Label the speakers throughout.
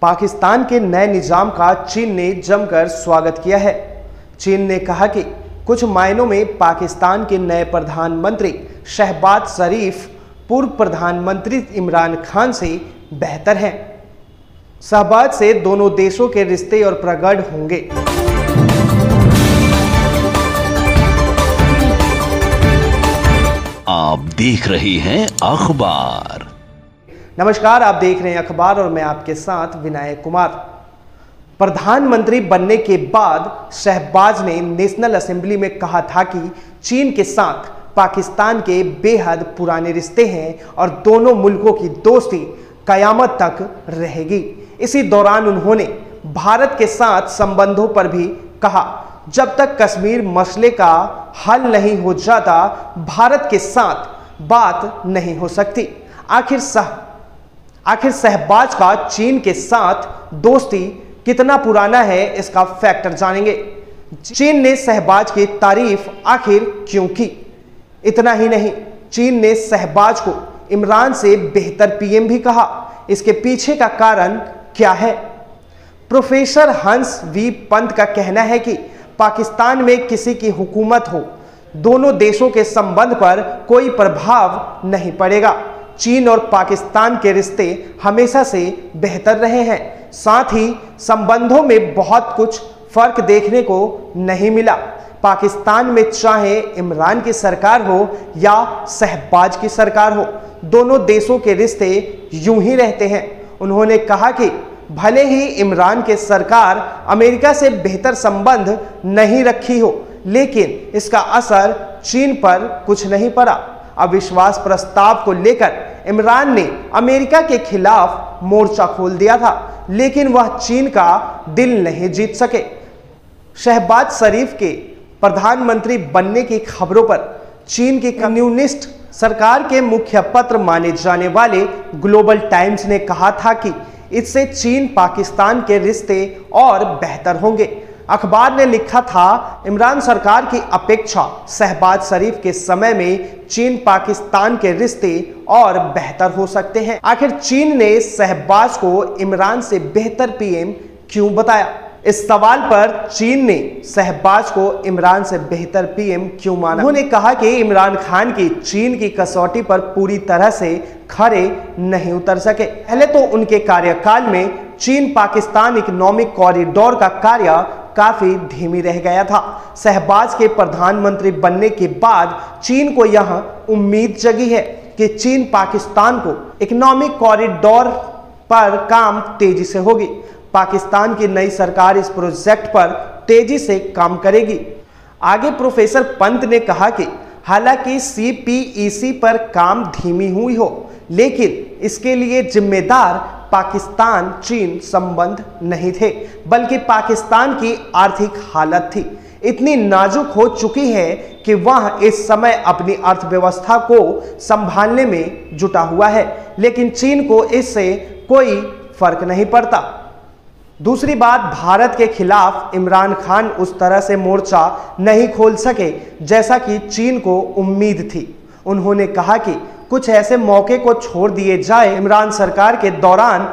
Speaker 1: पाकिस्तान के नए निजाम का चीन ने जमकर स्वागत किया है। चीन ने कहा कि कुछ मायनों में पाकिस्तान के नए प्रधानमंत्री शहबाज शरीफ पूर्व प्रधानमंत्री इमरान खान से बेहतर हैं। शहबाज से दोनों देशों के रिश्ते और प्रगाढ़ होंगे।
Speaker 2: आप देख रहे हैं अखबार।
Speaker 1: नमस्कार, आप देख रहे हैं अखबार और मैं आपके साथ विनायक कुमार। प्रधानमंत्री बनने के बाद शहबाज ने नेशनल असेंबली में कहा था कि चीन के साथ पाकिस्तान के बेहद पुराने रिश्ते हैं और दोनों मुल्कों की दोस्ती कयामत तक रहेगी। इसी दौरान उन्होंने भारत के साथ संबंधों पर भी कहा, जब तक कश्मीर मसले का हल नहीं हो जाता भारत के साथ बात नहीं हो सकती। आखिर शहबाज का चीन के साथ दोस्ती कितना पुराना है, इसका फैक्टर जानेंगे। चीन ने शहबाज की तारीफ आखिर क्यों की? इतना ही नहीं, चीन ने शहबाज को इमरान से बेहतर पीएम भी कहा। इसके पीछे का कारण क्या है? प्रोफेसर हंस वी पंत का कहना है कि पाकिस्तान में किसी की हुकूमत हो, दोनों देशों के संबंध पर कोई प्रभाव नहीं पड़ेगा। चीन और पाकिस्तान के रिश्ते हमेशा से बेहतर रहे हैं, साथ ही संबंधों में बहुत कुछ फर्क देखने को नहीं मिला। पाकिस्तान में चाहे इमरान की सरकार हो या शहबाज की सरकार हो, दोनों देशों के रिश्ते यूं ही रहते हैं। उन्होंने कहा कि भले ही इमरान की सरकार अमेरिका से बेहतर संबंध नहीं रखी हो, लेकिन इसका असर चीन पर कुछ नहीं पड़ा। अविश्वास प्रस्ताव को लेकर इमरान ने अमेरिका के खिलाफ मोर्चा खोल दिया था, लेकिन वह चीन का दिल नहीं जीत सके। शहबाज शरीफ के प्रधानमंत्री बनने की खबरों पर चीन की कम्युनिस्ट सरकार के मुख्य पत्र माने जाने वाले ग्लोबल टाइम्स ने कहा था कि इससे चीन पाकिस्तान के रिश्ते और बेहतर होंगे। अखबार ने लिखा था, इमरान सरकार की अपेक्षा शहबाज शरीफ के समय में चीन पाकिस्तान के रिश्ते और बेहतर हो सकते हैं। आखिर चीन ने शहबाज को इमरान से बेहतर पीएम क्यों बताया? इस सवाल पर चीन ने शहबाज को इमरान से बेहतर पीएम क्यों माना? उन्होंने कहा कि इमरान खान की चीन की कसौटी पर पूरी तरह से खरे नहीं उतर सके। पहले तो उनके कार्यकाल में चीन पाकिस्तान इकोनॉमिक कॉरिडोर का कार्य काफी धीमी रह गया था। शहबाज के प्रधानमंत्री बनने के बाद चीन को यह उम्मीद जगी है कि चीन पाकिस्तान को इकोनॉमिक कॉरिडोर पर काम तेजी से होगी। पाकिस्तान की नई सरकार इस प्रोजेक्ट पर तेजी से काम करेगी। आगे प्रोफेसर पंत ने कहा कि हालांकि सीपीईसी पर काम धीमी हुई हो, लेकिन इसके लिए जिम्मेदार पाकिस्तान चीन संबंध नहीं थे, बल्कि पाकिस्तान की आर्थिक हालत थी। इतनी नाजुक हो चुकी है कि वह इस समय अपनी अर्थव्यवस्था को संभालने में जुटा हुआ है, लेकिन चीन को इससे कोई फर्क नहीं पड़ता। दूसरी बात, भारत के खिलाफ इमरान खान उस तरह से मोर्चा नहीं खोल सके जैसा कि चीन को उम्मीद थी। उन्होंने कहा कि कुछ ऐसे मौके को छोड़ दिए जाए। इमरान सरकार के दौरान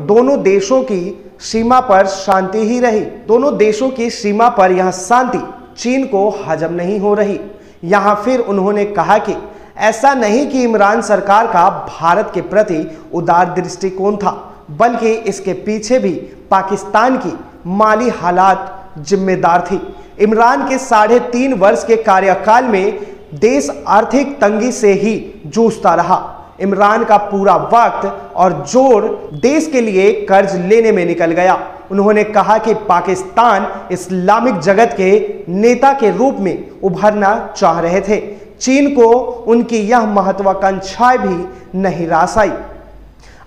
Speaker 1: दोनों देशों की सीमा पर शांति ही रही। दोनों देशों की सीमा पर यह शांति चीन को हजम नहीं हो रही। यहाँ फिर उन्होंने कहा कि ऐसा नहीं कि इमरान सरकार का भारत के प्रति उदार दृष्टिकोण था, बल्कि इसके पीछे भी पाकिस्तान की माली हालात जिम्मेदार थी। इमरान के 3.5 वर्ष के कार्यकाल में देश आर्थिक तंगी से ही जूझता रहा। इमरान का पूरा वक्त और जोर देश के लिए कर्ज लेने में निकल गया। उन्होंने कहा कि पाकिस्तान इस्लामिक जगत के नेता के रूप में उभरना चाह रहे थे। चीन को उनकी यह महत्वाकांक्षाएं भी नहीं रास आई।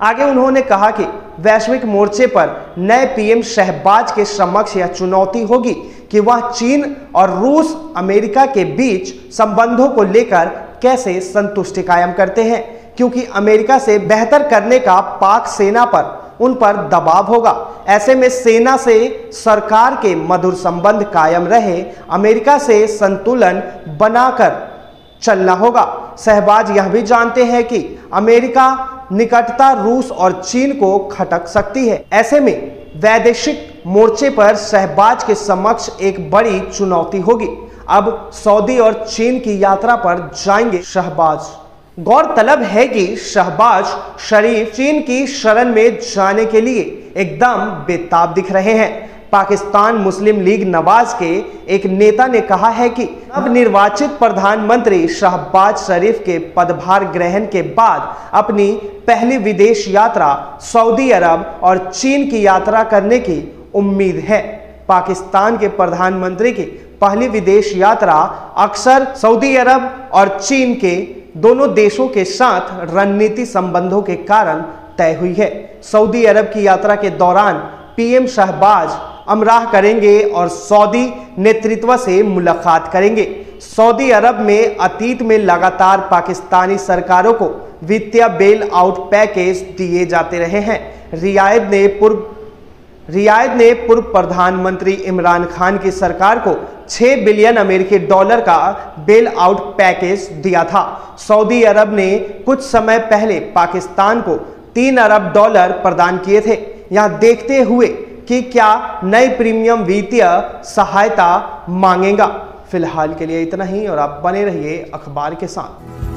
Speaker 1: आगे उन्होंने कहा कि वैश्विक मोर्चे पर नए पीएम शहबाज के समक्ष यह चुनौती होगी कि वह चीन और रूस अमेरिका के बीच संबंधों को लेकर कैसे संतुष्टि कायम करते हैं, क्योंकि अमेरिका से बेहतर करने का पाक सेना पर उन पर दबाव होगा। ऐसे में सेना से सरकार के मधुर संबंध कायम रहे, अमेरिका से संतुलन बनाकर चलना होगा। शहबाज यह भी जानते हैं कि अमेरिका निकटता रूस और चीन को खटक सकती है। ऐसे में वैदेशिक मोर्चे पर शहबाज के समक्ष एक बड़ी चुनौती होगी। अब सऊदी और चीन की यात्रा पर जाएंगे शहबाज। गौरतलब है कि शहबाज शरीफ चीन की शरण में जाने के लिए एकदम बेताब दिख रहे हैं। पाकिस्तान मुस्लिम लीग नवाज के एक नेता ने कहा है कि अब निर्वाचित प्रधानमंत्री शहबाज शरीफ के पदभार ग्रहण के बाद अपनी पहली विदेश यात्रा सऊदी अरब और चीन की यात्रा करने की उम्मीद है। पाकिस्तान के प्रधानमंत्री की पहली विदेश यात्रा अक्सर सऊदी अरब और चीन के दोनों देशों के साथ रणनीति संबंधों के कारण तय हुई है। सऊदी अरब की यात्रा के दौरान पीएम शहबाज अमराह करेंगे और सऊदी नेतृत्व से मुलाकात करेंगे। सऊदी अरब में अतीत में लगातार पाकिस्तानी सरकारों को वित्तीय बेल आउट पैकेज दिए जाते रहे हैं। रियाद ने पूर्व प्रधानमंत्री इमरान खान की सरकार को 6 बिलियन अमेरिकी डॉलर का बेल आउट पैकेज दिया था। सऊदी अरब ने कुछ समय पहले पाकिस्तान को 3 अरब डॉलर प्रदान किए थे। यहां देखते हुए कि क्या नई प्रीमियम वित्तीय सहायता मांगेगा। फिलहाल के लिए इतना ही और आप बने रहिए अखबार के साथ।